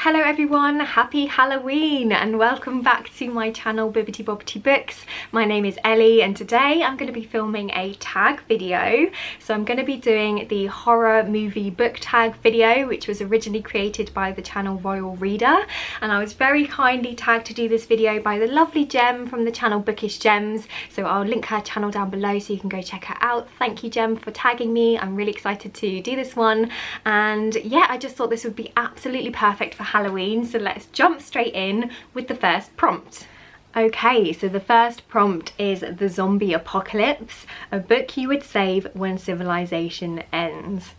Hello everyone, happy Halloween and welcome back to my channel Bibbidi Bobbidi Books. My name is Ellie and today I'm going to be filming a tag video. So I'm going to be doing the horror movie book tag video, which was originally created by the channel Royal Reader, and I was very kindly tagged to do this video by the lovely Gem from the channel Bookish Gems. So I'll link her channel down below so you can go check her out. Thank you, Gem, for tagging me. I'm really excited to do this one, and yeah, I just thought this would be absolutely perfect for Halloween, so let's jump straight in with the first prompt. Okay, so the first prompt is The Zombie Apocalypse, a book you would save when civilization ends.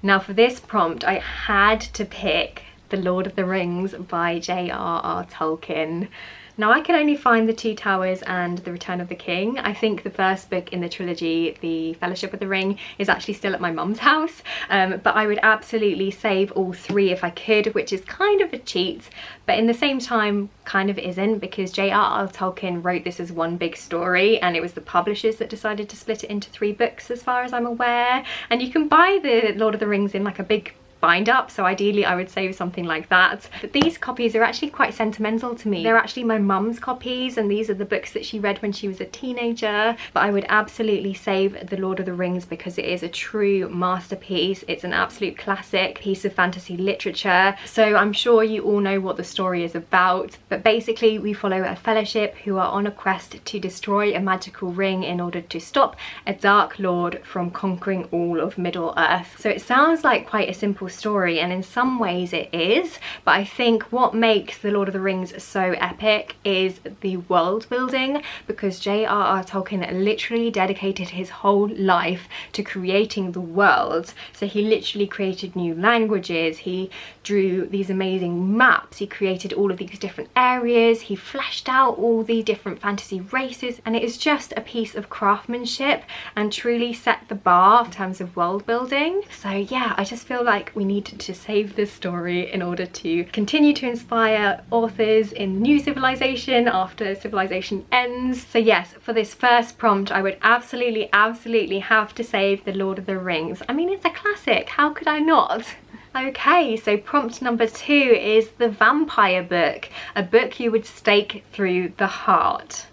Now for this prompt I had to pick The Lord of the Rings by J.R.R. Tolkien. Now I can only find The Two Towers and The Return of the King. I think the first book in the trilogy, The Fellowship of the Ring, is actually still at my mum's house, but I would absolutely save all three if I could, which is kind of a cheat, but in the same time kind of isn't, because J.R.R. Tolkien wrote this as one big story and it was the publishers that decided to split it into 3 books as far as I'm aware, and you can buy The Lord of the Rings in like a big bind up, so ideally I would save something like that. But these copies are actually quite sentimental to me. They're actually my mum's copies and these are the books that she read when she was a teenager, but I would absolutely save The Lord of the Rings because it is a true masterpiece. It's an absolute classic piece of fantasy literature. So I'm sure you all know what the story is about, but basically we follow a fellowship who are on a quest to destroy a magical ring in order to stop a Dark Lord from conquering all of Middle Earth. So it sounds like quite a simple story, and in some ways it is, but I think what makes The Lord of the Rings so epic is the world building, because J.R.R. Tolkien literally dedicated his whole life to creating the world. So he literally created new languages, he drew these amazing maps, he created all of these different areas, he fleshed out all the different fantasy races, and it is just a piece of craftsmanship and truly set the bar in terms of world building. So yeah, I just feel like we needed to save this story in order to continue to inspire authors in new civilization after civilization ends. So yes, for this first prompt I would absolutely have to save The Lord of the Rings. I mean, it's a classic, how could I not? Okay, so prompt number 2 is The Vampire Book, a book you would stake through the heart.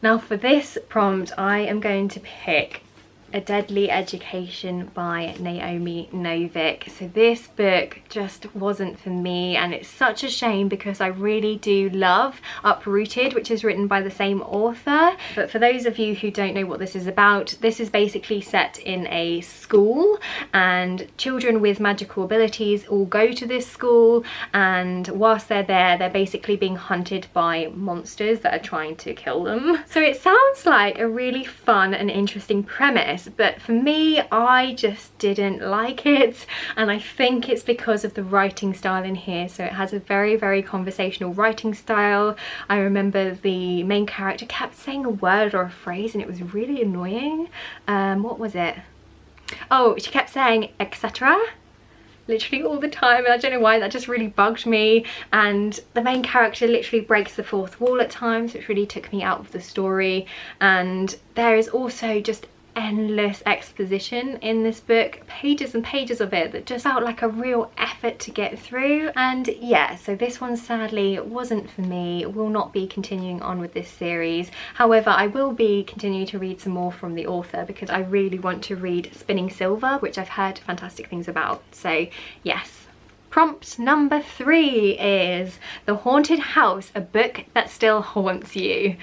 Now for this prompt I am going to pick A Deadly Education by Naomi Novik. So this book just wasn't for me, and it's such a shame because I really do love Uprooted, which is written by the same author. But for those of you who don't know what this is about, this is basically set in a school and children with magical abilities all go to this school, and whilst they're there they're basically being hunted by monsters that are trying to kill them. So it sounds like a really fun and interesting premise, but for me I just didn't like it, and I think it's because of the writing style in here. So it has a very conversational writing style. I remember the main character kept saying a word or a phrase and it was really annoying. What was it? Oh, she kept saying etc. literally all the time, and I don't know why, that just really bugged me. And the main character literally breaks the fourth wall at times, which really took me out of the story. And there is also just endless exposition in this book, pages and pages of it that just felt like a real effort to get through. And yeah, so this one sadly wasn't for me. Will not be continuing on with this series. However, I will be continuing to read some more from the author because I really want to read Spinning Silver, which I've heard fantastic things about. So yes. Prompt number 3 is The Haunted House, a book that still haunts you.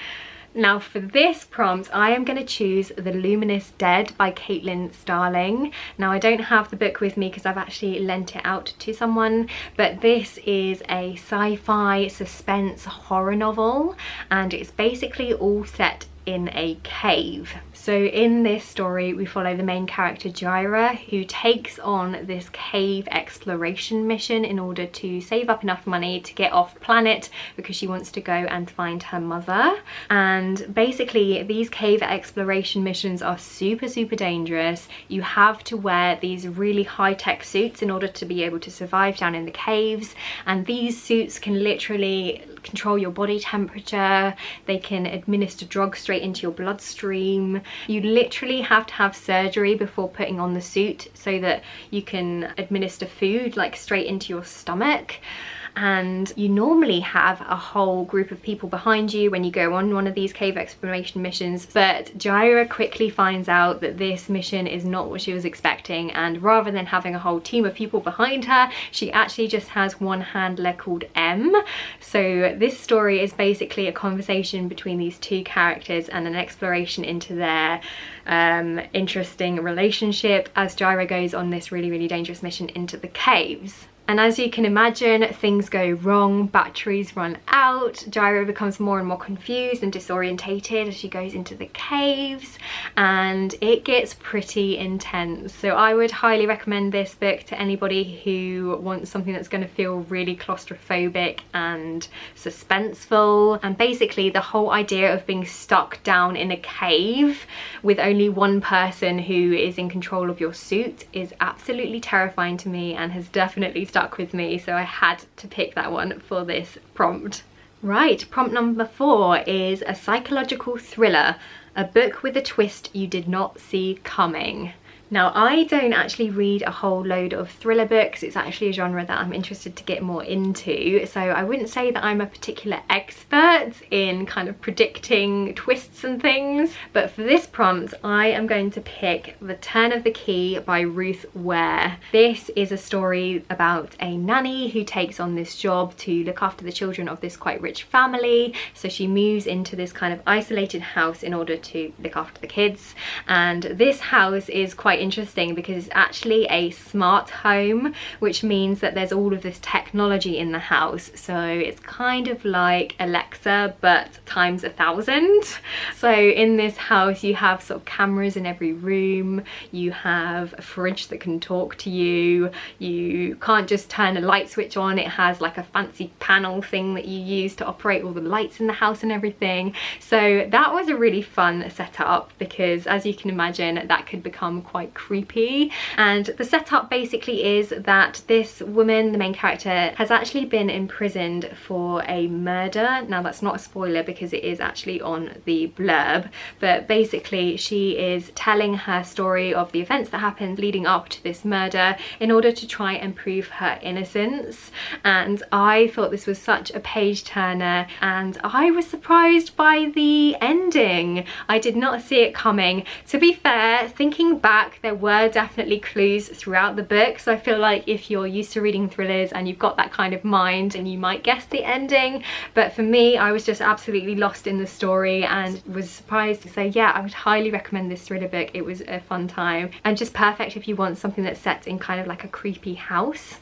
Now for this prompt I am going to choose The Luminous Dead by Caitlin Starling. Now I don't have the book with me because I've actually lent it out to someone, but this is a sci-fi suspense horror novel and it's basically all set in a cave. So in this story we follow the main character Jyra, who takes on this cave exploration mission in order to save up enough money to get off planet because she wants to go and find her mother. And basically these cave exploration missions are super dangerous. You have to wear these really high-tech suits in order to be able to survive down in the caves, and these suits can literally control your body temperature, they can administer drugs straight into your bloodstream, You literally have to have surgery before putting on the suit so that you can administer food like straight into your stomach. And you normally have a whole group of people behind you when you go on one of these cave exploration missions, but Jaira quickly finds out that this mission is not what she was expecting, and rather than having a whole team of people behind her, she actually just has one handler called M. So this story is basically a conversation between these two characters and an exploration into their interesting relationship as Jaira goes on this really dangerous mission into the caves. And as you can imagine, things go wrong, batteries run out, Jaira becomes more and more confused and disorientated as she goes into the caves, and it gets pretty intense. So I would highly recommend this book to anybody who wants something that's going to feel really claustrophobic and suspenseful. And basically the whole idea of being stuck down in a cave with only one person who is in control of your suit is absolutely terrifying to me and has definitely stuck with me, so I had to pick that one for this prompt. Right, prompt number 4 is a psychological thriller, a book with a twist you did not see coming. Now, I don't actually read a whole load of thriller books. It's actually a genre that I'm interested to get more into, so I wouldn't say that I'm a particular expert in kind of predicting twists and things, but for this prompt I am going to pick The Turn of the Key by Ruth Ware. This is a story about a nanny who takes on this job to look after the children of this quite rich family, so she moves into this kind of isolated house in order to look after the kids. And this house is quite interesting because it's actually a smart home, which means that there's all of this technology in the house. So it's kind of like Alexa but times 1,000. So in this house you have sort of cameras in every room, you have a fridge that can talk to you, you can't just turn a light switch on, it has like a fancy panel thing that you use to operate all the lights in the house and everything. So that was a really fun setup because, as you can imagine, that could become quite creepy. And the setup basically is that this woman, the main character, has actually been imprisoned for a murder. Now that's not a spoiler because it is actually on the blurb, but basically she is telling her story of the events that happened leading up to this murder in order to try and prove her innocence. And I thought this was such a page turner, and I was surprised by the ending. I did not see it coming. To be fair, thinking back, there were definitely clues throughout the book, so I feel like if you're used to reading thrillers and you've got that kind of mind, and you might guess the ending, but for me I was just absolutely lost in the story and was surprised. So yeah, I would highly recommend this thriller book. It was a fun time and just perfect if you want something that's set in kind of like a creepy house.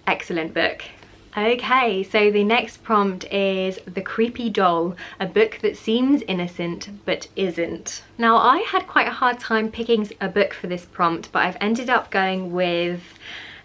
Excellent book. Okay, so the next prompt is The Creepy Doll, a book that seems innocent but isn't. Now, I had quite a hard time picking a book for this prompt, but I've ended up going with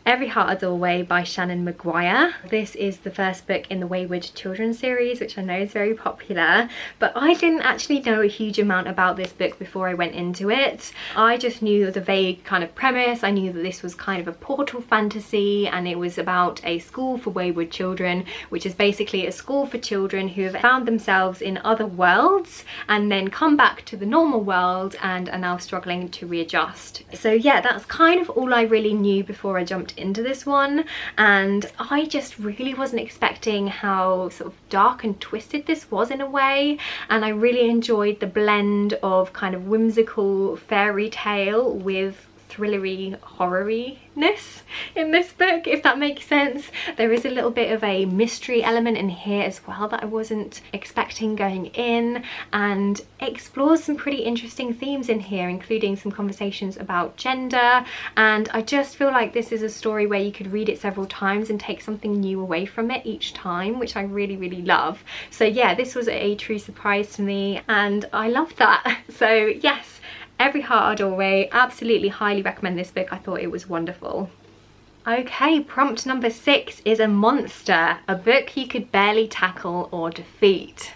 Every Heart a Doorway by Shannon Maguire. This is the first book in the Wayward Children series, which I know is very popular, but I didn't actually know a huge amount about this book before I went into it. I just knew the vague kind of premise. I knew that this was kind of a portal fantasy, and it was about a school for wayward children, which is basically a school for children who have found themselves in other worlds and then come back to the normal world and are now struggling to readjust. So yeah, that's kind of all I really knew before I jumped into this one, and I just really wasn't expecting how sort of dark and twisted this was in a way, and I really enjoyed the blend of kind of whimsical fairy tale with thrillery horror-ness in this book, if that makes sense. There is a little bit of a mystery element in here as well that I wasn't expecting going in, and explores some pretty interesting themes in here, including some conversations about gender. And I just feel like this is a story where you could read it several times and take something new away from it each time, which I really love. So yeah, this was a true surprise to me and I loved that. So yes, Every Heart a Doorway, absolutely highly recommend this book. I thought it was wonderful. Okay, prompt number 6 is A Monster, a book you could barely tackle or defeat.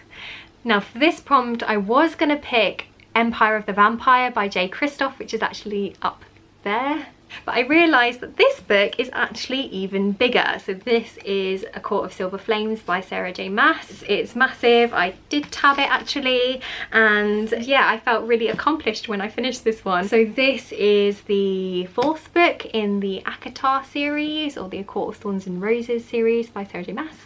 Now for this prompt I was going to pick Empire of the Vampire by J. Christoph, which is actually up there. But I realised that this book is actually even bigger. So this is A Court of Silver Flames by Sarah J Maas. It's massive. I did tab it actually, and yeah, I felt really accomplished when I finished this one. So this is the 4th book in the ACOTAR series, or the A Court of Thorns and Roses series by Sarah J Maas,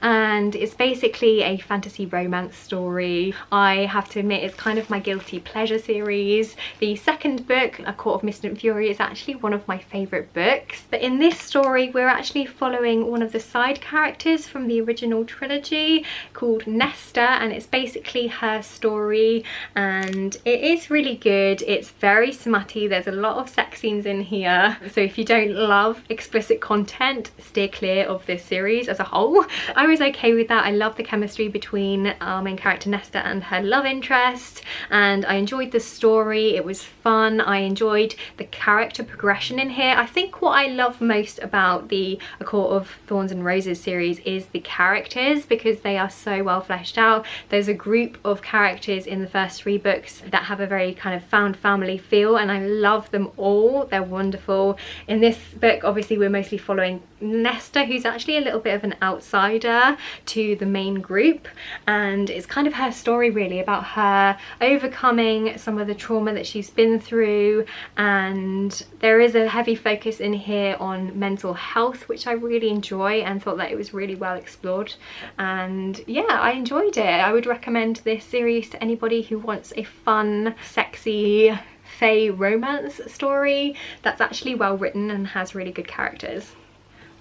and it's basically a fantasy romance story. I have to admit, it's kind of my guilty pleasure series. The 2nd book, A Court of Mist and Fury, is actually one of my favourite books. But in this story, we're actually following one of the side characters from the original trilogy called Nesta, and it's basically her story, and it is really good. It's very smutty. There's a lot of sex scenes in here, so if you don't love explicit content, steer clear of this series as a whole. I was okay with that. I love the chemistry between our main character Nesta and her love interest, and I enjoyed the story. It was fun. I enjoyed the character progression in here. I think what I love most about the A Court of Thorns and Roses series is the characters, because they are so well fleshed out. There's a group of characters in the first 3 books that have a very kind of found family feel, and I love them all. They're wonderful. In this book, obviously, we're mostly following Nesta, who's actually a little bit of an outsider to the main group, and it's kind of her story really, about her overcoming some of the trauma that she's been through. And there is a heavy focus in here on mental health, which I really enjoy, and thought that it was really well explored. And yeah, I enjoyed it. I would recommend this series to anybody who wants a fun, sexy fae romance story that's actually well written and has really good characters.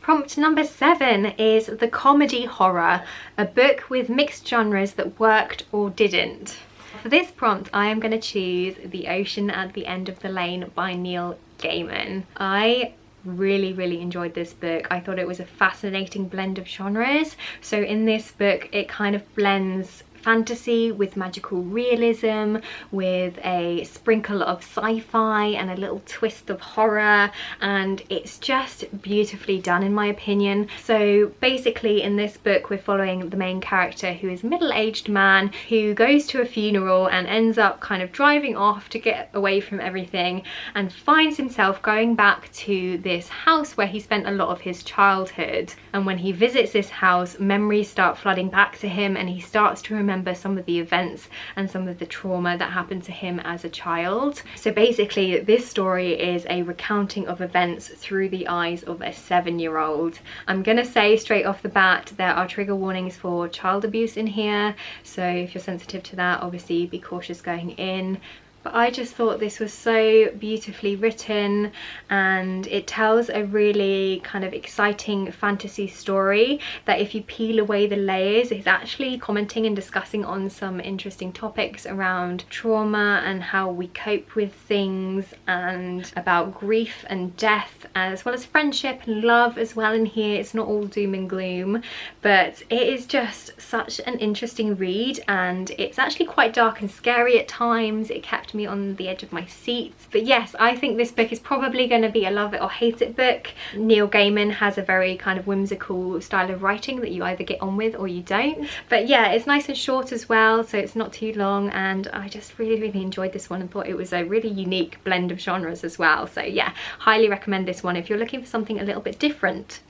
Prompt number 7 is The Comedy Horror, a book with mixed genres that worked or didn't. For this prompt, I am going to choose The Ocean at the End of the Lane by Neil Gaiman. I really enjoyed this book. I thought it was a fascinating blend of genres. So in this book, it kind of blends fantasy with magical realism, with a sprinkle of sci-fi and a little twist of horror, and it's just beautifully done in my opinion. So basically in this book we're following the main character, who is a middle-aged man who goes to a funeral and ends up kind of driving off to get away from everything, and finds himself going back to this house where he spent a lot of his childhood. And when he visits this house, memories start flooding back to him, and he starts to remember some of the events and some of the trauma that happened to him as a child. So basically this story is a recounting of events through the eyes of a 7-year-old. I'm gonna say straight off the bat, there are trigger warnings for child abuse in here, so if you're sensitive to that, obviously be cautious going in. But I just thought this was so beautifully written, and it tells a really kind of exciting fantasy story that, if you peel away the layers, is actually commenting and discussing on some interesting topics around trauma and how we cope with things, and about grief and death, as well as friendship and love as well in here. It's not all doom and gloom, but it is just such an interesting read, and it's actually quite dark and scary at times. It kept me on the edge of my seat. But yes, I think this book is probably going to be a love it or hate it book. Neil Gaiman has a very kind of whimsical style of writing that you either get on with or you don't. But yeah, it's nice and short as well, so it's not too long, and I just really enjoyed this one and thought it was a really unique blend of genres as well. So yeah, highly recommend this one if you're looking for something a little bit different.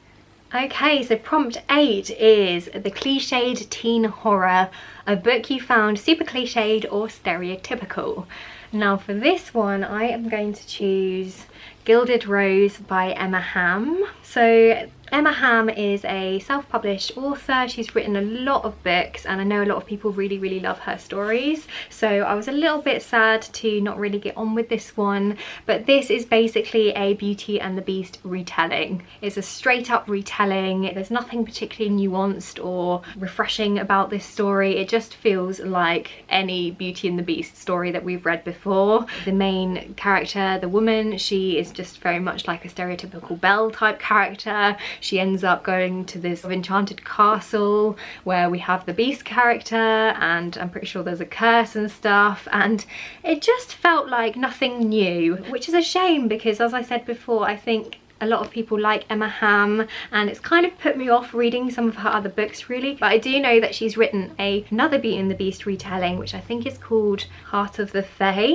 Okay, so prompt 8 is The Cliched Teen Horror, a book you found super cliched or stereotypical. Now for this one, I am going to choose Gilded Rose by Emma Hamm. So Emma Hamm is a self-published author. She's written a lot of books, and I know a lot of people really love her stories. So I was a little bit sad to not really get on with this one, but this is basically a Beauty and the Beast retelling. It's a straight up retelling. There's nothing particularly nuanced or refreshing about this story. It just feels like any Beauty and the Beast story that we've read before. The main character, the woman, she is just very much like a stereotypical Belle type character. She ends up going to this enchanted castle where we have the Beast character, and I'm pretty sure there's a curse and stuff, and it just felt like nothing new, which is a shame because, as I said before, I think a lot of people like Emma Hamm, and it's kind of put me off reading some of her other books really. But I do know that she's written another Beauty and the Beast retelling, which I think is called Heart of the Fae.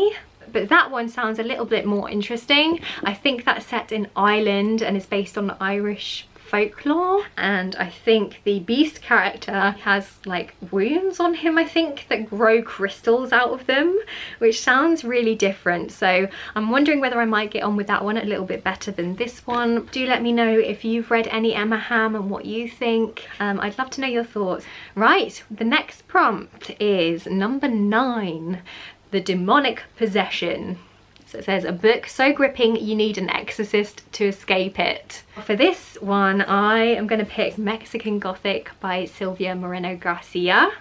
but that one sounds a little bit more interesting. I think that's set in Ireland and is based on Irish folklore, and I think the beast character has like wounds on him, I think, that grow crystals out of them, which sounds really different. So I'm wondering whether I might get on with that one a little bit better than this one. Do let me know if you've read any Emma Ham and what you think. I'd love to know your thoughts. Right, the next prompt is number 9, The Demonic Possession. So it says, a book so gripping you need an exorcist to escape it. For this one, I am going to pick Mexican Gothic by Silvia Moreno Garcia.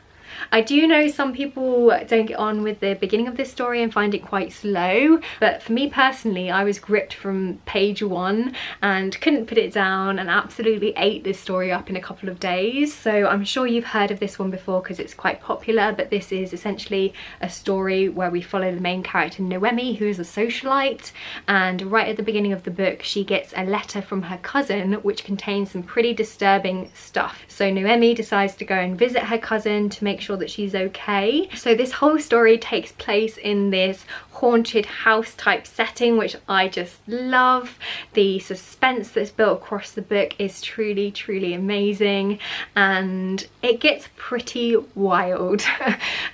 I do know some people don't get on with the beginning of this story and find it quite slow, but for me personally, I was gripped from page 1 and couldn't put it down and absolutely ate this story up in a couple of days. So I'm sure you've heard of this one before because it's quite popular, but this is essentially a story where we follow the main character Noemi, who is a socialite, and right at the beginning of the book she gets a letter from her cousin which contains some pretty disturbing stuff. So Noemi decides to go and visit her cousin to make sure that she's okay. So this whole story takes place in this haunted house type setting, which I just love. The suspense that's built across the book is truly amazing, and it gets pretty wild.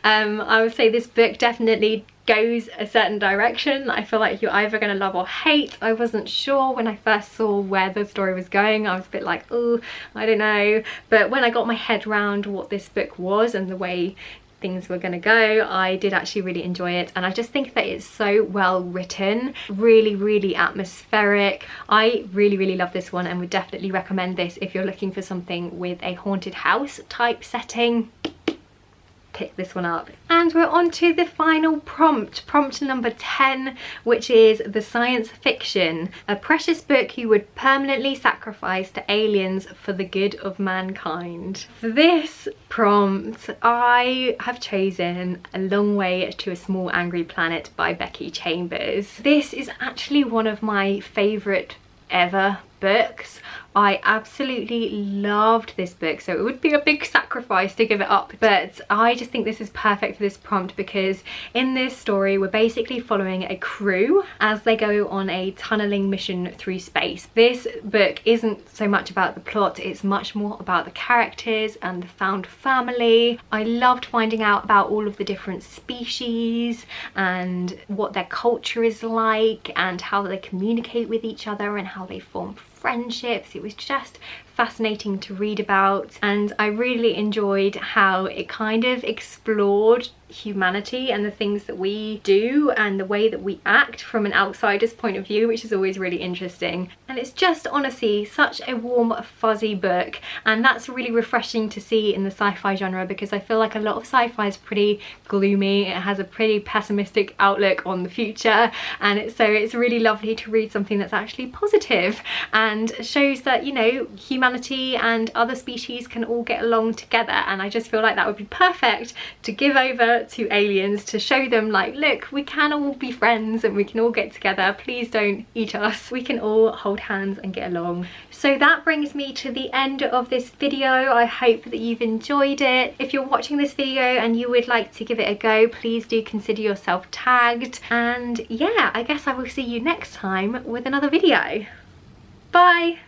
I would say this book definitely goes a certain direction. I feel like you're either going to love or hate. I wasn't sure when I first saw where the story was going. I was a bit like, oh, I don't know. But when I got my head around what this book was and the way things were going to go, I did actually really enjoy it, and I just think that it's so well written, really atmospheric. I really love this one and would definitely recommend this if you're looking for something with a haunted house type setting. Pick this one up. And we're on to the final prompt number 10, which is The Science Fiction, a precious book you would permanently sacrifice to aliens for the good of mankind. For this prompt, I have chosen A Long Way to a Small Angry Planet by Becky Chambers. This is actually one of my favourite ever books. I absolutely loved this book, so it would be a big sacrifice to give it up, but I just think this is perfect for this prompt because in this story we're basically following a crew as they go on a tunneling mission through space. This book isn't so much about the plot, it's much more about the characters and the found family. I loved finding out about all of the different species and what their culture is like and how they communicate with each other and how they form friendships. It was just fascinating to read about, and I really enjoyed how it kind of explored humanity and the things that we do and the way that we act from an outsider's point of view, which is always really interesting. And it's just honestly such a warm, fuzzy book, and that's really refreshing to see in the sci-fi genre because I feel like a lot of sci-fi is pretty gloomy. It has a pretty pessimistic outlook on the future, and it's really lovely to read something that's actually positive and shows that, you know, humanity and other species can all get along together. And I just feel like that would be perfect to give over to aliens, to show them like, look, we can all be friends and we can all get together, please don't eat us, we can all hold hands and get along. So that brings me to the end of this video. I hope that you've enjoyed it. If you're watching this video and you would like to give it a go, please do consider yourself tagged, and yeah, I guess I will see you next time with another video. Bye!